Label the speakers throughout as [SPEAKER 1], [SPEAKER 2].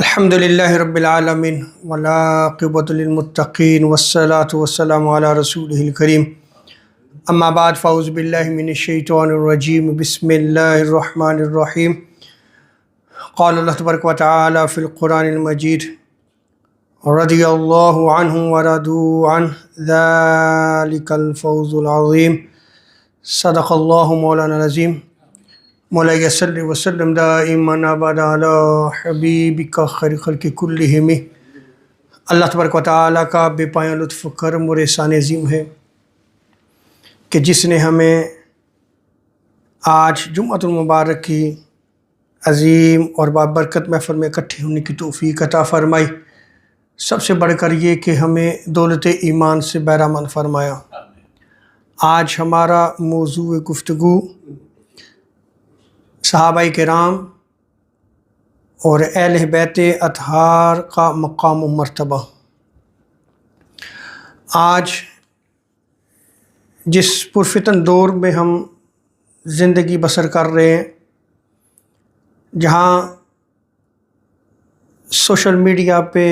[SPEAKER 1] الحمد للہ رب العالمین والعاقبۃ للمتقین والصلاة والسلام علی رسولہ الکریم اما بعد فاعوذ باللہ من الشیطان الرجیم بسم اللہ الرحمن الرحیم قال اللہ تبارک و تعالی فی القرآن المجید رضی اللہ عنہ ورضوا عنہ ذالک الفوز العظیم صدق اللہ مولانا العظیم مولا صلی وسلم دائما ابدا علی حبیبک خیر خلق کلہم۔ اللہ تبارک و تعالیٰ کا بے پایاں لطف کرم اور احسان عظیم ہے کہ جس نے ہمیں آج جمعۃ المبارک کی عظیم اور بابرکت محفل میں اکٹھے ہونے کی توفیق عطا فرمائی، سب سے بڑھ کر یہ کہ ہمیں دولت ایمان سے بہرہمند فرمایا۔ آج ہمارا موضوع گفتگو صحابہ کرام اور اہل بیت اطہار کا مقام و مرتبہ۔ آج جس پرفتن دور میں ہم زندگی بسر کر رہے ہیں، جہاں سوشل میڈیا پہ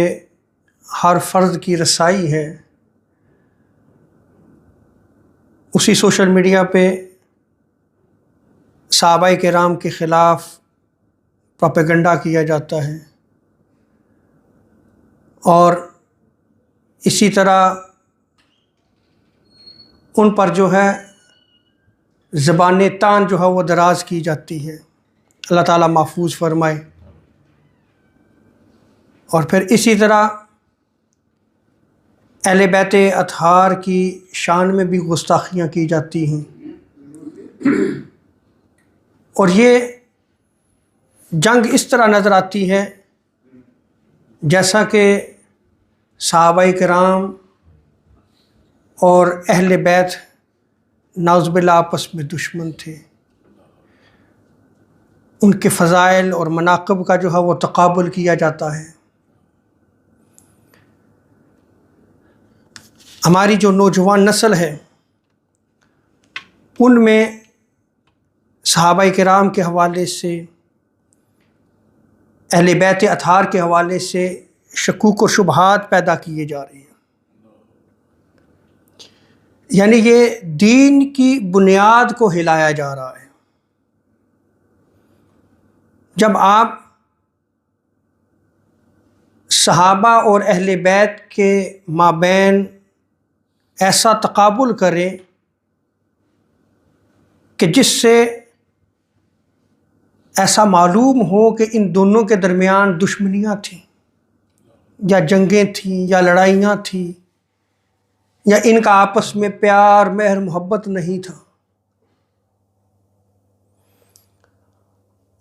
[SPEAKER 1] ہر فرد کی رسائی ہے، اسی سوشل میڈیا پہ صحابہ کرام کے خلاف پروپیگنڈا کیا جاتا ہے، اور اسی طرح ان پر جو ہے زبان تان جو ہے وہ دراز کی جاتی ہے۔ اللہ تعالیٰ محفوظ فرمائے۔ اور پھر اسی طرح اہل بیت اطہار کی شان میں بھی گستاخیاں کی جاتی ہیں، اور یہ جنگ اس طرح نظر آتی ہے جیسا کہ صحابہ کرام اور اہل بیت نعوذ باللہ آپس میں دشمن تھے۔ ان کے فضائل اور مناقب کا جو ہے وہ تقابل کیا جاتا ہے۔ ہماری جو نوجوان نسل ہے ان میں صحابہ کرام کے حوالے سے، اہل بیت اطہار کے حوالے سے شکوک و شبہات پیدا کیے جا رہے ہیں۔ یعنی یہ دین کی بنیاد کو ہلایا جا رہا ہے۔ جب آپ صحابہ اور اہل بیت کے مابین ایسا تقابل کریں کہ جس سے ایسا معلوم ہو کہ ان دونوں کے درمیان دشمنیاں تھیں، یا جنگیں تھیں، یا لڑائیاں تھیں، یا ان کا آپس میں پیار مہر محبت نہیں تھا،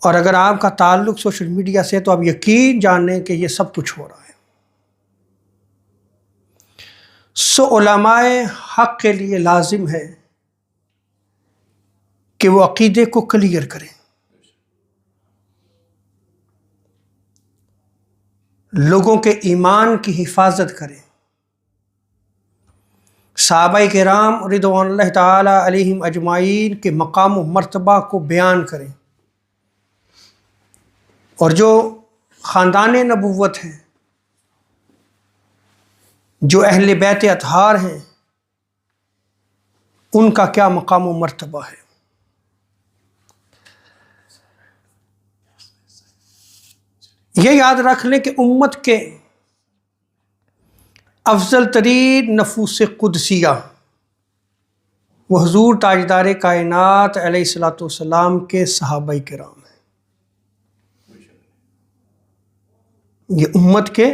[SPEAKER 1] اور اگر آپ کا تعلق سوشل میڈیا سے تو آپ یقین جانیں کہ یہ سب کچھ ہو رہا ہے۔ سو علماء حق کے لیے لازم ہے کہ وہ عقیدے کو کلیئر کریں، لوگوں کے ایمان کی حفاظت کریں، صحابہ کرام رضوان اللہ تعالی علیہم اجمعین کے مقام و مرتبہ کو بیان کریں، اور جو خاندان نبوت ہیں، جو اہل بیت اطہار ہیں، ان کا کیا مقام و مرتبہ ہے۔ یہ یاد رکھ لیں کہ امت کے افضل ترین نفوس قدسیہ وہ حضور تاجدار کائنات علیہ الصلوۃ والسلام کے صحابہ کرام ہیں۔ یہ امت کے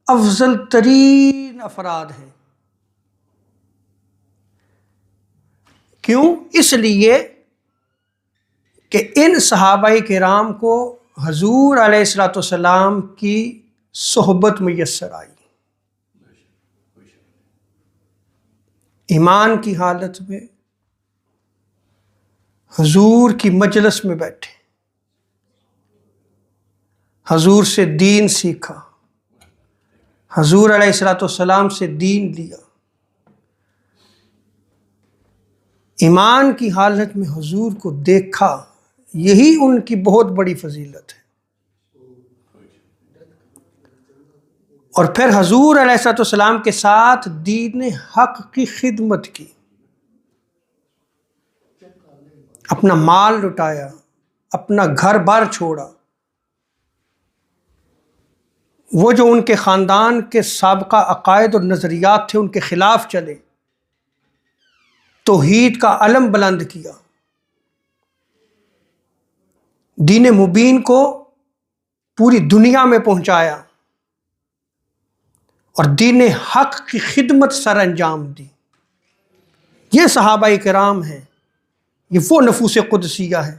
[SPEAKER 1] افضل ترین افراد ہیں۔ کیوں؟ اس لیے کہ ان صحابہ کرام کو حضور علیہ الصلوۃ والسلام کی صحبت میسر آئی، ایمان کی حالت میں حضور کی مجلس میں بیٹھے، حضور سے دین سیکھا، حضور علیہ الصلوۃ والسلام سے دین لیا، ایمان کی حالت میں حضور کو دیکھا، یہی ان کی بہت بڑی فضیلت ہے۔ اور پھر حضور علیہ الصلوۃ والسلام کے ساتھ دین حق کی خدمت کی، اپنا مال لٹایا، اپنا گھر بار چھوڑا، وہ جو ان کے خاندان کے سابقہ عقائد اور نظریات تھے ان کے خلاف چلے، توحید کا علم بلند کیا، دین مبین کو پوری دنیا میں پہنچایا اور دین حق کی خدمت سر انجام دی۔ یہ صحابہ کرام ہیں، یہ وہ نفوس قدسیہ ہے۔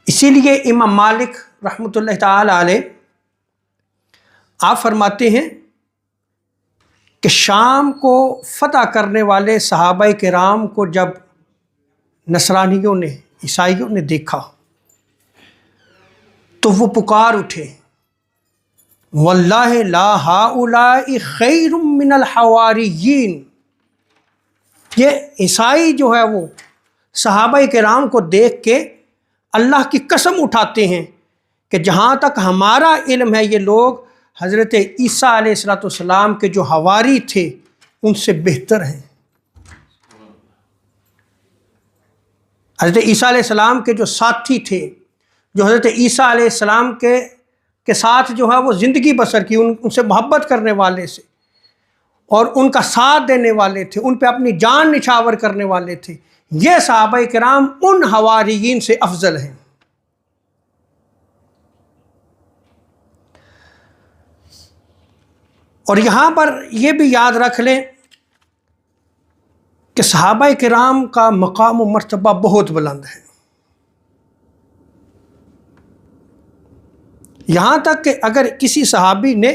[SPEAKER 1] اسی لیے امام مالک رحمۃ اللہ تعالی علیہ آپ فرماتے ہیں کہ شام کو فتح کرنے والے صحابہ کرام کو جب نصرانیوں نے، عیسائیوں نے دیکھا تو وہ پکار اٹھے، واللہ لا ہؤلاء خیر من الحواریین۔ یہ عیسائی جو ہے وہ صحابہ کرام کو دیکھ کے اللہ کی قسم اٹھاتے ہیں کہ جہاں تک ہمارا علم ہے یہ لوگ حضرت عیسیٰ علیہ الصلوۃ والسلام کے جو حواری تھے ان سے بہتر ہیں۔ حضرت عیسیٰ علیہ السلام کے جو ساتھی تھے، جو حضرت عیسیٰ علیہ السلام کے ساتھ جو ہے وہ زندگی بسر کی، ان سے محبت کرنے والے سے اور ان کا ساتھ دینے والے تھے، ان پہ اپنی جان نچھاور کرنے والے تھے، یہ صحابہ کرام ان حواریین سے افضل ہیں۔ اور یہاں پر یہ بھی یاد رکھ لیں کہ صحابہ کرام کا مقام و مرتبہ بہت بلند ہے، یہاں تک کہ اگر کسی صحابی نے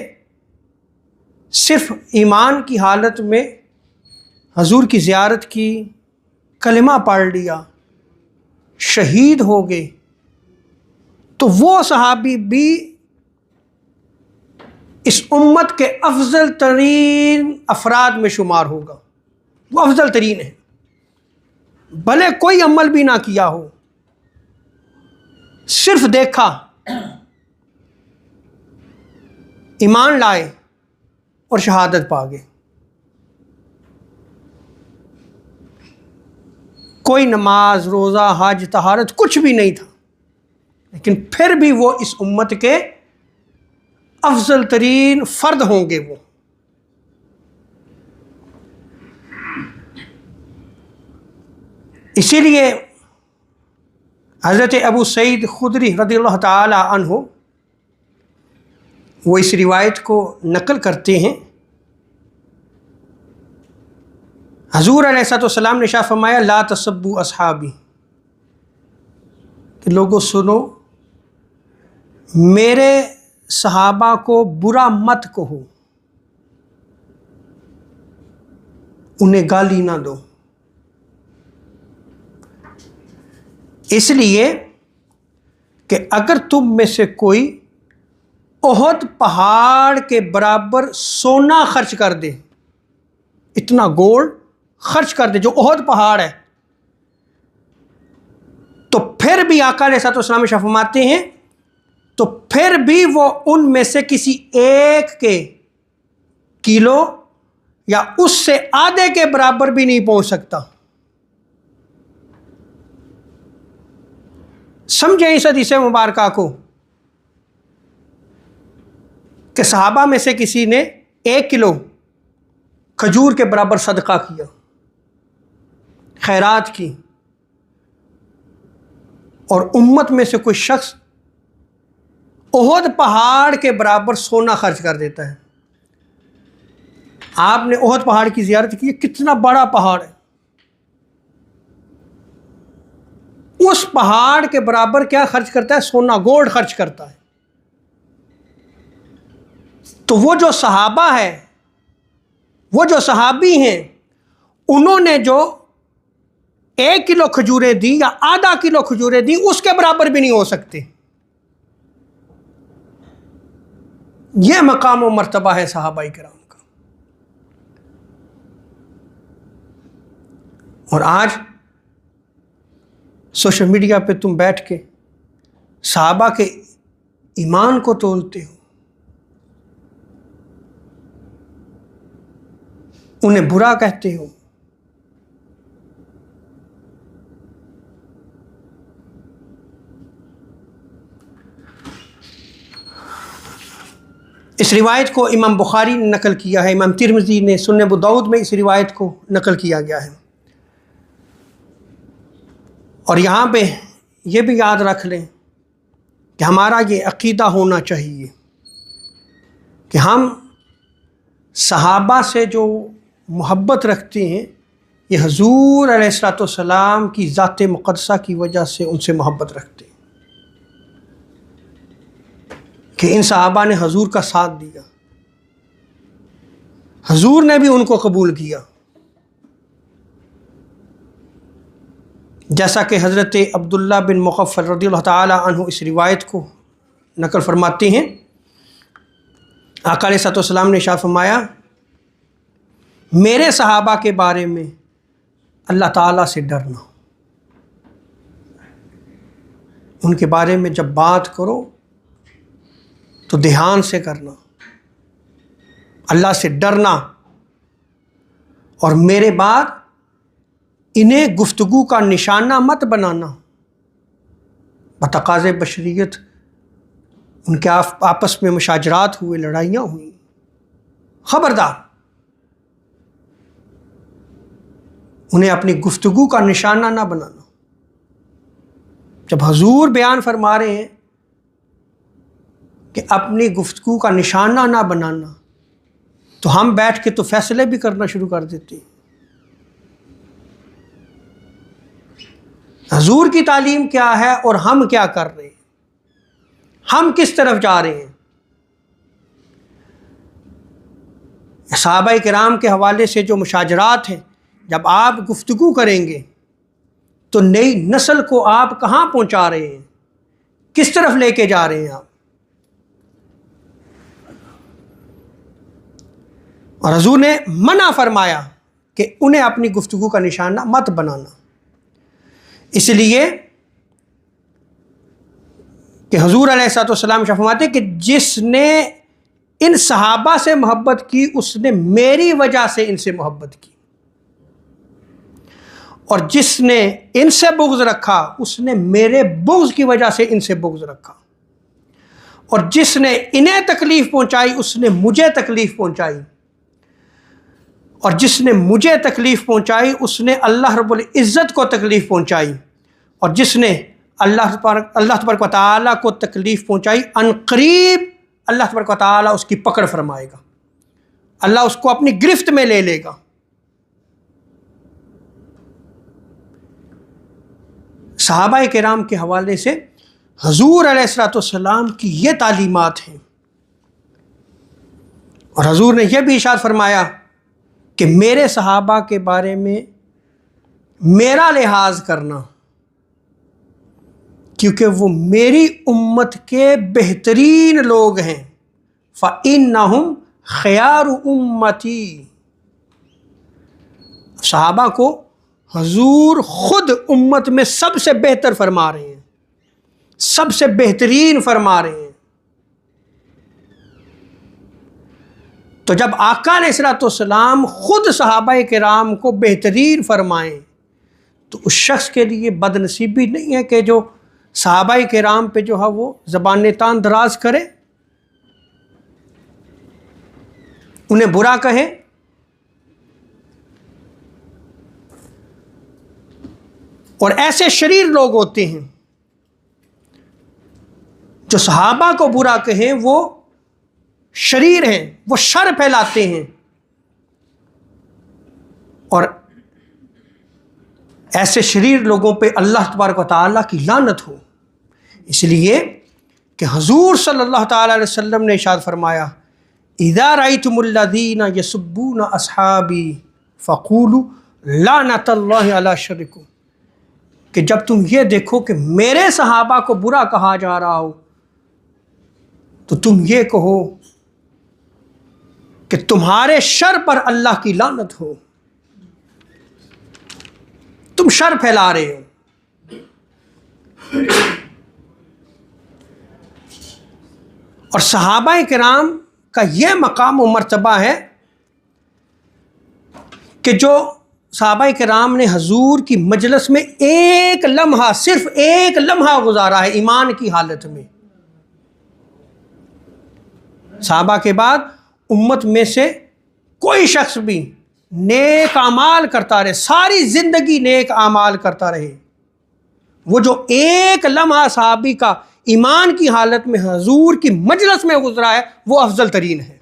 [SPEAKER 1] صرف ایمان کی حالت میں حضور کی زیارت کی، کلمہ پڑھ لیا، شہید ہو گئے، تو وہ صحابی بھی اس امت کے افضل ترین افراد میں شمار ہوگا، وہ افضل ترین ہے، بھلے کوئی عمل بھی نہ کیا ہو، صرف دیکھا، ایمان لائے اور شہادت پا گئے، کوئی نماز، روزہ، حج، طہارت کچھ بھی نہیں تھا، لیکن پھر بھی وہ اس امت کے افضل ترین فرد ہوں گے۔ وہ اسی لیے حضرت ابو سعید خدری رضی اللہ تعالی عنہ وہ اس روایت کو نقل کرتے ہیں، حضور علیہ الصلوۃ والسلام نے ارشاد فرمایا لا تسبوا اصحابی، کہ لوگوں سنو، میرے صحابہ کو برا مت کہو، انہیں گالی نہ دو، اس لیے کہ اگر تم میں سے کوئی احد پہاڑ کے برابر سونا خرچ کر دے، اتنا گولڈ خرچ کر دے جو احد پہاڑ ہے، تو پھر بھی آقا علیہ الصلوۃ والسلام فرماتے ہیں تو پھر بھی وہ ان میں سے کسی ایک کے کلو یا اس سے آدھے کے برابر بھی نہیں پہنچ سکتا۔ سمجھیں اس حدیث مبارکہ کو کہ صحابہ میں سے کسی نے 1 کلو کھجور کے برابر صدقہ کیا، خیرات کی، اور امت میں سے کوئی شخص احد پہاڑ کے برابر سونا خرچ کر دیتا ہے۔ آپ نے احد پہاڑ کی زیارت کی، کتنا بڑا پہاڑ ہے، اس پہاڑ کے برابر کیا خرچ کرتا ہے؟ سونا، گولڈ خرچ کرتا ہے۔ تو وہ جو صحابہ ہے، وہ جو صحابی ہیں، انہوں نے جو 1 کلو کھجوریں دی یا آدھا کلو کھجوریں دی، اس کے برابر بھی نہیں ہو سکتے۔ یہ مقام و مرتبہ ہے صحابہ کرام کا۔ اور آج سوشل میڈیا پہ تم بیٹھ کے صحابہ کے ایمان کو تولتے ہو، انہیں برا کہتے ہو۔ اس روایت کو امام بخاری نے نقل کیا ہے، امام ترمذی نے سنن ابو داؤد میں اس روایت کو نقل کیا گیا ہے۔ اور یہاں پہ یہ بھی یاد رکھ لیں کہ ہمارا یہ عقیدہ ہونا چاہیے کہ ہم صحابہ سے جو محبت رکھتے ہیں یہ حضور علیہ الصلوۃ والسلام کی ذات مقدسہ کی وجہ سے ان سے محبت رکھتے ہیں، کہ ان صحابہ نے حضور کا ساتھ دیا، حضور نے بھی ان کو قبول کیا، جیسا کہ حضرت عبداللہ بن مغفل رضی اللہ تعالی عنہ اس روایت کو نقل فرماتے ہیں۔ آقا علیہ الصلوۃ والسلام نے ارشاد فرمایا، میرے صحابہ کے بارے میں اللہ تعالیٰ سے ڈرنا، ان کے بارے میں جب بات کرو تو دھیان سے کرنا، اللہ سے ڈرنا، اور میرے بعد انہیں گفتگو کا نشانہ مت بنانا۔ بتقاض بشریت ان کے آپس میں مشاجرات ہوئے، لڑائیاں ہوئیں، خبردار انہیں اپنی گفتگو کا نشانہ نہ بنانا۔ جب حضور بیان فرما رہے ہیں کہ اپنی گفتگو کا نشانہ نہ بنانا، تو ہم بیٹھ کے تو فیصلے بھی کرنا شروع کر دیتے ہیں۔ حضور کی تعلیم کیا ہے اور ہم کیا کر رہے ہیں، ہم کس طرف جا رہے ہیں۔ صحابہ کرام کے حوالے سے جو مشاجرات ہیں، جب آپ گفتگو کریں گے تو نئی نسل کو آپ کہاں پہنچا رہے ہیں، کس طرف لے کے جا رہے ہیں آپ۔ اور حضور نے منع فرمایا کہ انہیں اپنی گفتگو کا نشانہ مت بنانا، اس لیے کہ حضور علیہ الصلوۃ والسلام فرماتے کہ جس نے ان صحابہ سے محبت کی اس نے میری وجہ سے ان سے محبت کی، اور جس نے ان سے بغض رکھا اس نے میرے بغض کی وجہ سے ان سے بغض رکھا، اور جس نے انہیں تکلیف پہنچائی اس نے مجھے تکلیف پہنچائی، اور جس نے مجھے تکلیف پہنچائی اس نے اللہ رب العزت کو تکلیف پہنچائی، اور جس نے اللہ تبارک و تعالیٰ کو تکلیف پہنچائی ان قریب اللہ تبارک و تعالیٰ اس کی پکڑ فرمائے گا، اللہ اس کو اپنی گرفت میں لے لے گا۔ صحابہ کرام کے حوالے سے حضور علیہ الصلوۃ والسلام کی یہ تعلیمات ہیں، اور حضور نے یہ بھی ارشاد فرمایا کہ میرے صحابہ کے بارے میں میرا لحاظ کرنا، کیونکہ وہ میری امت کے بہترین لوگ ہیں، فَإِنَّهُمْ خِيَارُ أُمَّتِي۔ صحابہ کو حضور خود امت میں سب سے بہتر فرما رہے ہیں، سب سے بہترین فرما رہے ہیں۔ تو جب آقا علیہ الصلوۃ والسلام خود صحابہ کرام کو بہترین فرمائیں تو اس شخص کے لیے بد نصیبی نہیں ہے کہ جو صحابہ کرام پہ جو ہے وہ زبان تان دراز کرے، انہیں برا کہے۔ اور ایسے شریر لوگ ہوتے ہیں جو صحابہ کو برا کہیں، وہ شریر ہیں، وہ شر پھیلاتے ہیں، اور ایسے شریر لوگوں پہ اللہ تبارک و تعالیٰ کی لعنت ہو۔ اس لیے کہ حضور صلی اللہ تعالیٰ علیہ وسلم نے ارشاد فرمایا، اذا رأیتم الذین یسبون اصحابی فقولوا لعنت اللہ علی شرکم، کہ جب تم یہ دیکھو کہ میرے صحابہ کو برا کہا جا رہا ہو تو تم یہ کہو کہ تمہارے شر پر اللہ کی لعنت ہو، تم شر پھیلا رہے ہو۔ اور صحابہ کرام کا یہ مقام و مرتبہ ہے کہ جو صحابہ کرام نے حضور کی مجلس میں ایک لمحہ، صرف ایک لمحہ گزارا ہے ایمان کی حالت میں. صحابہ کے بعد امت میں سے کوئی شخص بھی نیک اعمال کرتا رہے، ساری زندگی نیک اعمال کرتا رہے، وہ جو ایک لمحہ صحابی کا ایمان کی حالت میں حضور کی مجلس میں گزرا ہے وہ افضل ترین ہے.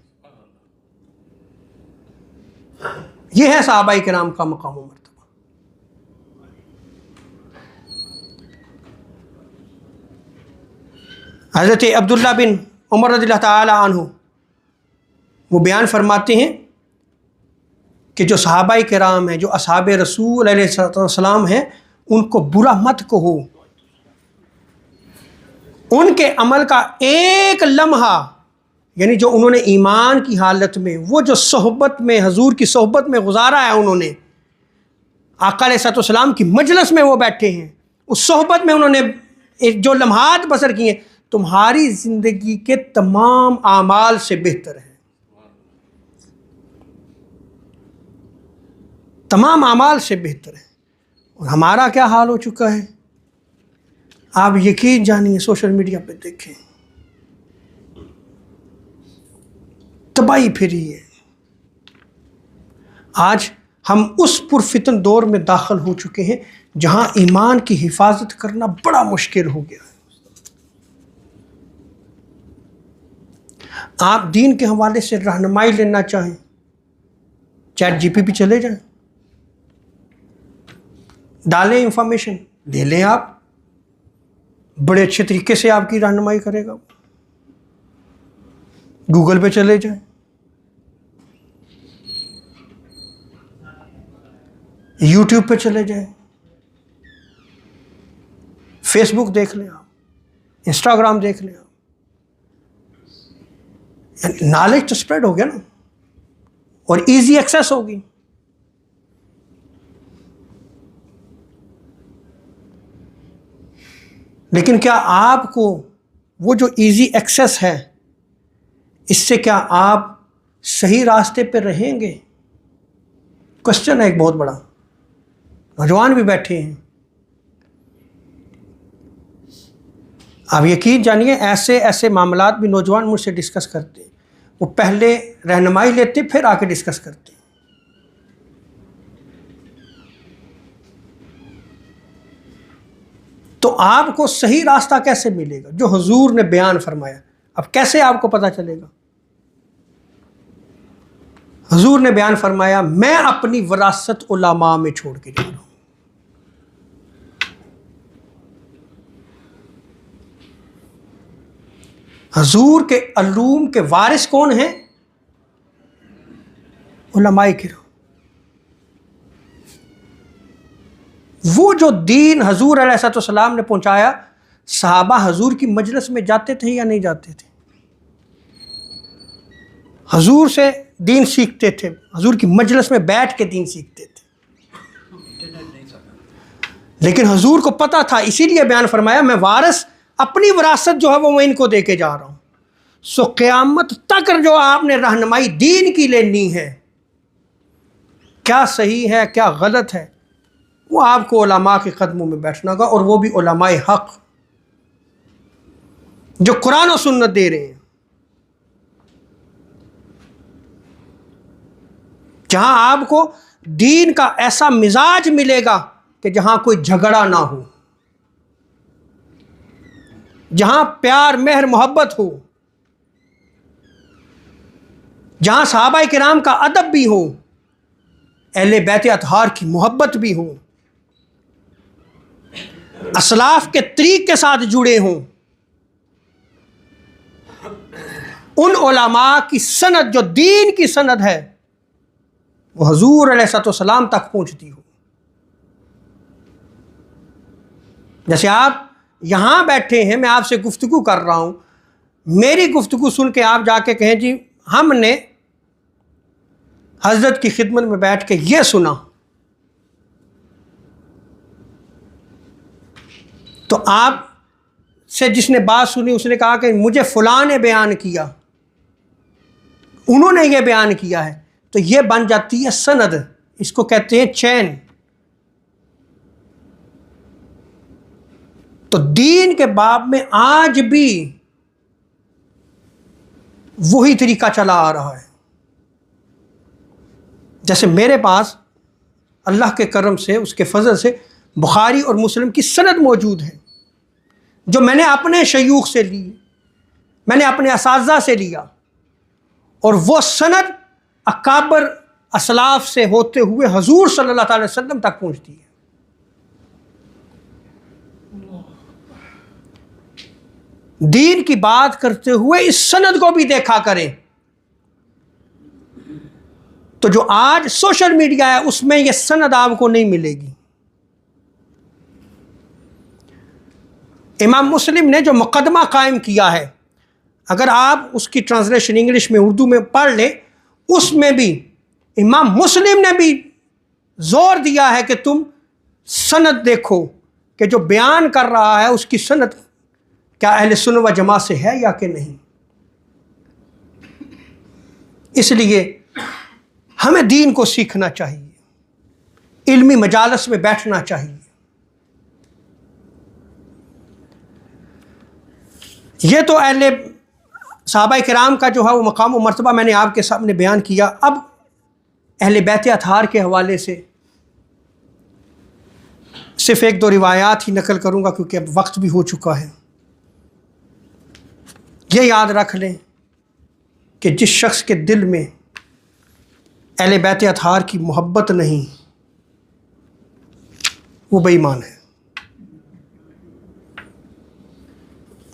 [SPEAKER 1] یہ ہے صحابہ کرام کا مقام و مرتبہ. حضرت عبداللہ بن عمر رضی اللہ تعالی عنہ وہ بیان فرماتے ہیں کہ جو صحابہ کرام ہیں، جو اصحاب رسول علیہ السلام ہیں، ان کو برا مت کہو. ان کے عمل کا ایک لمحہ، یعنی جو انہوں نے ایمان کی حالت میں، وہ جو صحبت میں، حضور کی صحبت میں گزارا ہے، انہوں نے آقا علیہ السلام کی مجلس میں وہ بیٹھے ہیں، اس صحبت میں انہوں نے جو لمحات بسر کیے ہیں، تمہاری زندگی کے تمام اعمال سے بہتر ہے. تمام اعمال سے بہتر ہے. اور ہمارا کیا حال ہو چکا ہے، آپ یقین جانیے، سوشل میڈیا پہ دیکھیں، تباہی پھری ہے. آج ہم اس پرفتن دور میں داخل ہو چکے ہیں جہاں ایمان کی حفاظت کرنا بڑا مشکل ہو گیا ہے. آپ دین کے حوالے سے رہنمائی لینا چاہیں، چیٹ جی پی چلے جائیں، ڈالیں انفارمیشن، لے لیں، آپ بڑے اچھے طریقے سے آپ کی رہنمائی کرے گا. گوگل پہ چلے جائیں، یوٹیوب پہ چلے جائیں، فیس بک دیکھ لیں، آپ انسٹاگرام دیکھ لیں. آپ یعنی نالج تو اسپریڈ ہو گیا نا، اور ایزی ایکسیس ہوگی. لیکن کیا آپ کو وہ جو ایزی ایکسیس ہے، اس سے کیا آپ صحیح راستے پہ رہیں گے؟ کوشچن ہے ایک بہت بڑا. نوجوان بھی بیٹھے ہیں، آپ یقین جانیے ایسے ایسے معاملات بھی نوجوان مجھ سے ڈسکس کرتے ہیں. وہ پہلے رہنمائی لیتے پھر آ کے ڈسکس کرتے ہیں. تو آپ کو صحیح راستہ کیسے ملے گا جو حضور نے بیان فرمایا؟ اب کیسے آپ کو پتہ چلے گا؟ حضور نے بیان فرمایا، میں اپنی وراثت علماء میں چھوڑ کے جا رہا ہوں. حضور کے علوم کے وارث کون ہیں؟ علماء کرام. وہ جو دین حضور علیہ السلام نے پہنچایا، صحابہ حضور کی مجلس میں جاتے تھے یا نہیں جاتے تھے؟ حضور سے دین سیکھتے تھے، حضور کی مجلس میں بیٹھ کے دین سیکھتے تھے. لیکن حضور کو پتہ تھا، اسی لیے بیان فرمایا، میں وارث، اپنی وراثت جو ہے وہ میں ان کو دے کے جا رہا ہوں. سو قیامت تک جو آپ نے رہنمائی دین کی لینی ہے، کیا صحیح ہے کیا غلط ہے، وہ آپ کو علماء کے قدموں میں بیٹھنا ہوگا، اور وہ بھی علماء حق جو قرآن و سنت دے رہے ہیں. جہاں آپ کو دین کا ایسا مزاج ملے گا کہ جہاں کوئی جھگڑا نہ ہو، جہاں پیار مہر محبت ہو، جہاں صحابہ کرام کا ادب بھی ہو، اہل بیت اطہار کی محبت بھی ہو، اسلاف کے طریق کے ساتھ جڑے ہوں. ان علماء کی سند جو دین کی سند ہے وہ حضور علیہ السلام تک پہنچتی ہو. جیسے آپ یہاں بیٹھے ہیں، میں آپ سے گفتگو کر رہا ہوں، میری گفتگو سن کے آپ جا کے کہیں جی ہم نے حضرت کی خدمت میں بیٹھ کے یہ سنا، تو آپ سے جس نے بات سنی اس نے کہا کہ مجھے فلاں نے بیان کیا، انہوں نے یہ بیان کیا ہے، تو یہ بن جاتی ہے سند. اس کو کہتے ہیں چین. تو دین کے باب میں آج بھی وہی طریقہ چلا آ رہا ہے. جیسے میرے پاس اللہ کے کرم سے، اس کے فضل سے بخاری اور مسلم کی سند موجود ہے، جو میں نے اپنے شیوخ سے لی، میں نے اپنے اساتذہ سے لیا، اور وہ سند اکابر اسلاف سے ہوتے ہوئے حضور صلی اللہ علیہ وسلم تک پہنچتی ہے. دین کی بات کرتے ہوئے اس سند کو بھی دیکھا کریں. تو جو آج سوشل میڈیا ہے اس میں یہ سند آپ کو نہیں ملے گی. امام مسلم نے جو مقدمہ قائم کیا ہے، اگر آپ اس کی ٹرانسلیشن انگلش میں اردو میں پڑھ لیں، اس میں بھی امام مسلم نے بھی زور دیا ہے کہ تم سند دیکھو کہ جو بیان کر رہا ہے اس کی سند کیا اہل سنت و جماعت سے ہے یا کہ نہیں. اس لیے ہمیں دین کو سیکھنا چاہیے، علمی مجالس میں بیٹھنا چاہیے. یہ تو اہل صحابہ کرام کا جو ہے وہ مقام و مرتبہ میں نے آپ کے سامنے بیان کیا. اب اہل بیت اطہار کے حوالے سے صرف ایک دو روایات ہی نقل کروں گا کیونکہ اب وقت بھی ہو چکا ہے. یہ یاد رکھ لیں کہ جس شخص کے دل میں اہل بیت اطہار کی محبت نہیں، وہ بے ایمان ہے،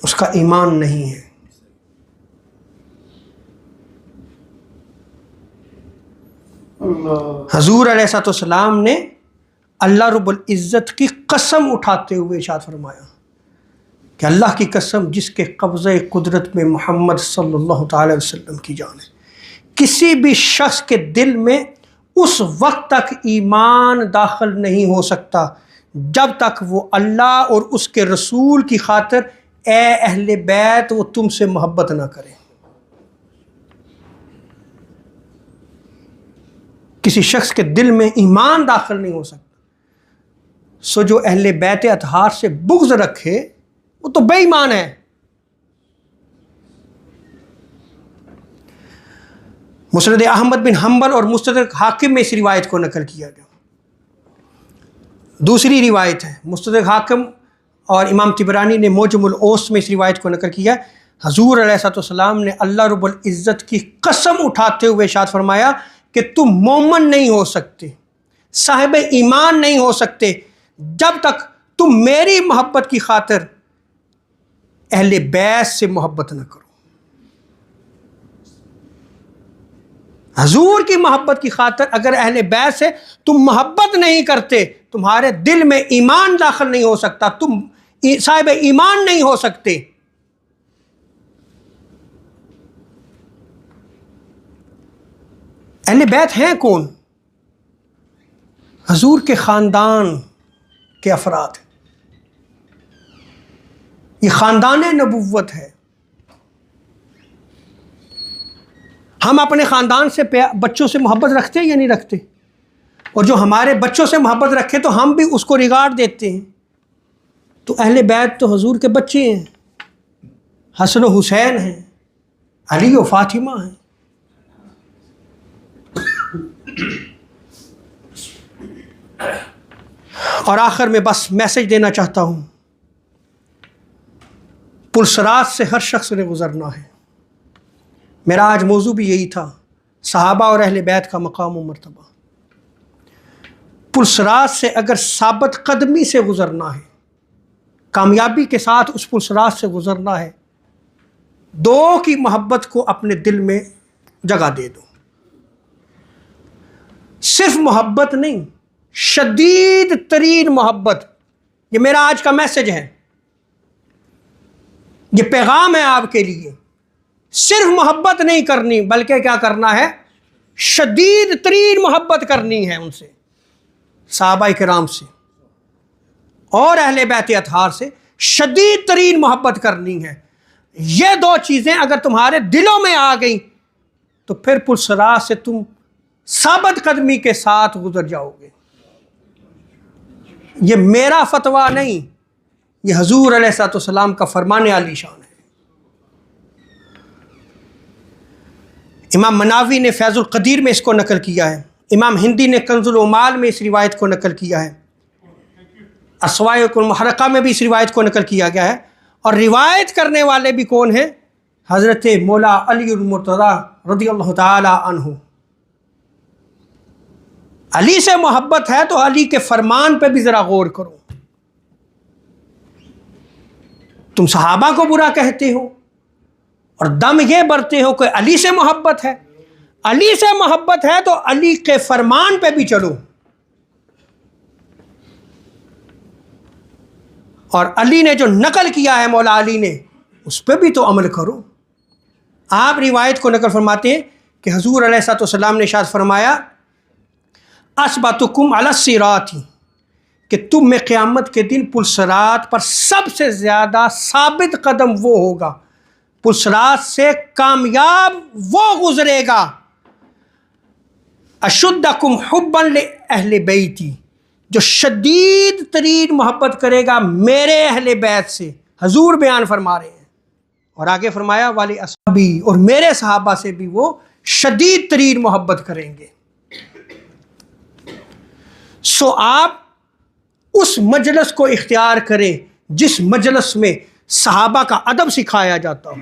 [SPEAKER 1] اس کا ایمان نہیں ہے. حضور علیہ الصلوۃ والسلام نے اللہ رب العزت کی قسم اٹھاتے ہوئے ارشاد فرمایا کہ اللہ کی قسم جس کے قبضہ قدرت میں محمد صلی اللہ تعالی وسلم کی جان ہے، کسی بھی شخص کے دل میں اس وقت تک ایمان داخل نہیں ہو سکتا جب تک وہ اللہ اور اس کے رسول کی خاطر اے اہل بیت وہ تم سے محبت نہ کرے. کسی شخص کے دل میں ایمان داخل نہیں ہو سکتا. سو جو اہل بیت اطہار سے بغض رکھے وہ تو بے ایمان ہے. مسند احمد بن حنبل اور مستدرک حاکم میں اس روایت کو نقل کیا گیا. دوسری روایت ہے مستدرک حاکم اور امام طبرانی نے موجم الاوسط میں اس روایت کو نقل کیا. حضور علیہ الصلوۃ والسلام نے اللہ رب العزت کی قسم اٹھاتے ہوئے ارشاد فرمایا کہ تم مومن نہیں ہو سکتے، صاحب ایمان نہیں ہو سکتے جب تک تم میری محبت کی خاطر اہل بیت سے محبت نہ کرو. حضور کی محبت کی خاطر اگر اہل بیت سے تم محبت نہیں کرتے، تمہارے دل میں ایمان داخل نہیں ہو سکتا، تم صاحب ایمان نہیں ہو سکتے. اہل بیت ہیں کون؟ حضور کے خاندان کے افراد. یہ خاندان نبوت ہے. ہم اپنے خاندان سے بچوں سے محبت رکھتے ہیں یا نہیں رکھتے؟ اور جو ہمارے بچوں سے محبت رکھے تو ہم بھی اس کو ریگارڈ دیتے ہیں. تو اہل بیت تو حضور کے بچے ہیں، حسن و حسین ہیں، علی و فاطمہ ہیں. اور آخر میں بس میسج دینا چاہتا ہوں، پلسرات سے ہر شخص نے گزرنا ہے. میرا آج موضوع بھی یہی تھا، صحابہ اور اہل بیت کا مقام و مرتبہ. پلسرات سے اگر ثابت قدمی سے گزرنا ہے، کامیابی کے ساتھ اس پلسرات سے گزرنا ہے، دو کی محبت کو اپنے دل میں جگہ دے دو. صرف محبت نہیں، شدید ترین محبت. یہ میرا آج کا میسج ہے، یہ پیغام ہے آپ کے لیے. صرف محبت نہیں کرنی بلکہ کیا کرنا ہے؟ شدید ترین محبت کرنی ہے ان سے، صحابہ کرام سے اور اہل بیت اطہار سے شدید ترین محبت کرنی ہے. یہ دو چیزیں اگر تمہارے دلوں میں آ گئیں تو پھر پلسرات سے تم ثابت قدمی کے ساتھ گزر جاؤ گے۔ یہ میرا فتویٰ نہیں، یہ حضور علیہ الصلوۃ والسلام کا فرمان عالی شان ہے۔ امام مناوی نے فیض القدیر میں اس کو نقل کیا ہے، امام ہندی نے کنز العمال میں اس روایت کو نقل کیا ہے، الصواعق المحرقہ میں بھی اس روایت کو نقل کیا گیا ہے، اور روایت کرنے والے بھی کون ہیں؟ حضرت مولا علی المرتضیٰ رضی اللہ تعالی عنہ۔ علی سے محبت ہے تو علی کے فرمان پہ بھی ذرا غور کرو۔ تم صحابہ کو برا کہتے ہو اور دم یہ برتے ہو کہ علی سے محبت ہے۔ علی سے محبت ہے تو علی کے فرمان پہ بھی چلو، اور علی نے جو نقل کیا ہے مولا علی نے اس پہ بھی تو عمل کرو۔ آپ روایت کو نقل فرماتے ہیں کہ حضور علیہ الصلوۃ والسلام نے ارشاد فرمایا اثبتکم علی الصراط، کہ تم میں قیامت کے دن پلصراط پر سب سے زیادہ ثابت قدم وہ ہوگا، پلصراط سے کامیاب وہ گزرے گا، اشدکم حبا لاہل بیتی، جو شدید ترین محبت کرے گا میرے اہل بیت سے۔ حضور بیان فرما رہے ہیں، اور آگے فرمایا والی اصحابی، اور میرے صحابہ سے بھی وہ شدید ترین محبت کریں گے۔ سو آپ اس مجلس کو اختیار کریں جس مجلس میں صحابہ کا ادب سکھایا جاتا ہو،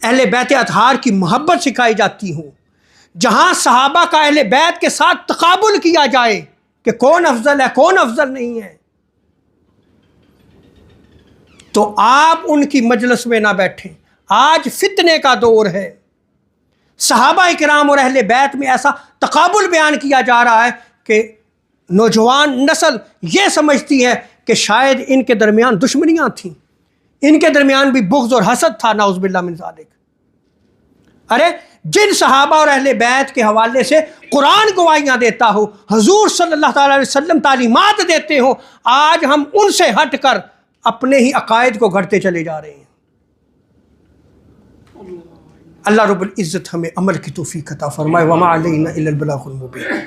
[SPEAKER 1] اہل بیت اطہار کی محبت سکھائی جاتی ہو، جہاں صحابہ کا اہل بیت کے ساتھ تقابل کیا جائے کہ کون افضل ہے کون افضل نہیں ہے، تو آپ ان کی مجلس میں نہ بیٹھیں۔ آج فتنے کا دور ہے، صحابہ کرام اور اہل بیت میں ایسا تقابل بیان کیا جا رہا ہے کہ نوجوان نسل یہ سمجھتی ہے کہ شاید ان کے درمیان دشمنیاں تھیں، ان کے درمیان بھی بغض اور حسد تھا، نعوذ باللہ من ذالک۔ ارے جن صحابہ اور اہل بیت کے حوالے سے قرآن گواہیاں دیتا ہو، حضور صلی اللہ تعالیٰ علیہ وسلم تعلیمات دیتے ہو، آج ہم ان سے ہٹ کر اپنے ہی عقائد کو گھڑتے چلے جا رہے ہیں۔ اللہ رب العزت ہمیں عمل کی توفیق عطا فرمائے۔ وما علینا الا البلاغ المبین۔